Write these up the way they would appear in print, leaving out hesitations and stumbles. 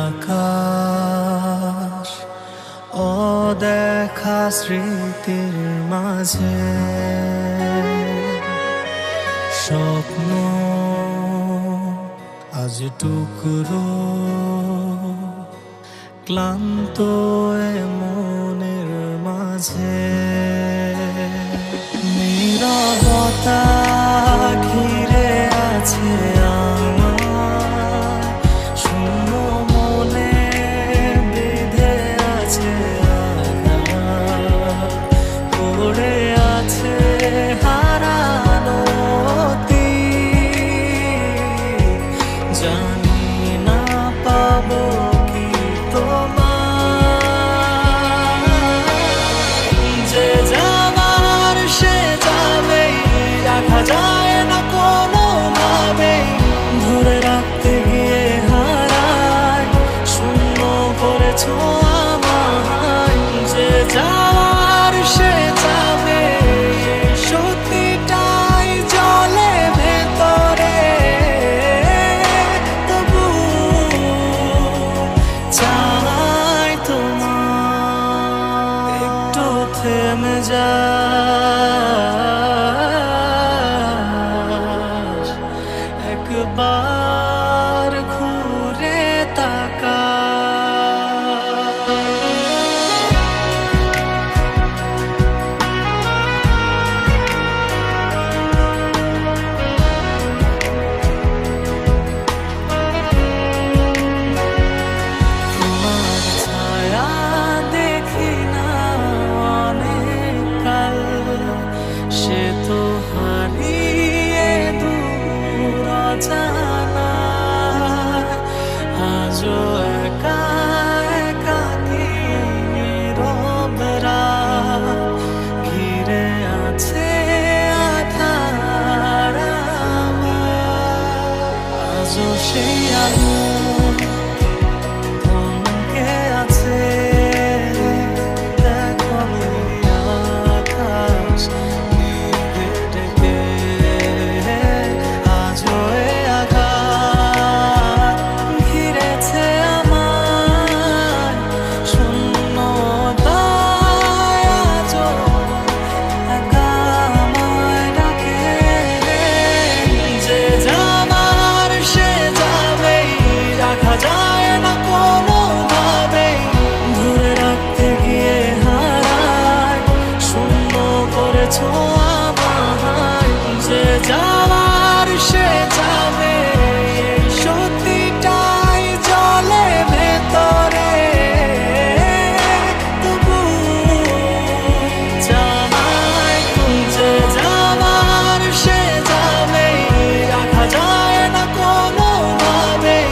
আকাশ অদেখা স্মৃতির মাঝে স্বপ্ন আজ টুকরো ক্লান্ত এ মনের মাঝে নীরবতা ঘিরে আছে আমার শূন্য মনে বেঁধে আছে আঘাত পড়ে আছে হারানো অতীত জানি না পাবো কি তোমার যে যাবার সে যাবেই রাখা যায় না কোনো ভাবেই ধরে রাখতে গিয়ে হারায় শূন্য করেছো আমায় যে যাওয়ার সে যাবে সত্যিটাই জলে ভেতরে তবু চাই তোমার একটু থেমে যা একবার ঘুরে তাকা তোমার ছায়া দেখি না অনেক কাল সে তো হারিয়ে দূর জানা আজও একা একাকী নীরব রাত ঘিরে আছে আধার আমার আজও সেই আগুন থমকে আছে দেখো নীল আকাশ মেঘে ঢেকে আজও এ আঘাত ঘিরেছে আমায় শূন্যতায় আজও একা আমায় ডাকে যে যাবার সে যাবেই রাখা যায় না কোনো ভাবেই ধরে রাখতে গিয়ে হারায় শূন্য করেছো আমায় যে যাওয়ার সে যাবে সত্যিটাই জলে ভেতরে তবু চাই যে যাওয়ার সে যাবে রাখা যায় না কোনো ভাবেই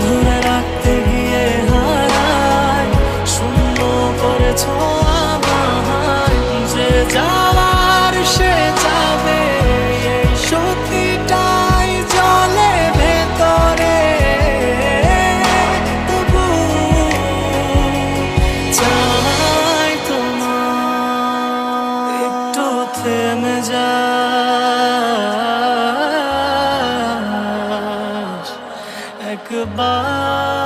ধরে রাখতে গিয়ে হারায় শূন্য করেছো আমায় যে যাওয়ার সে যাবে সত্যিটাই জলে ভেতরে তবু চাই তোমার একটু থেমে যা একবার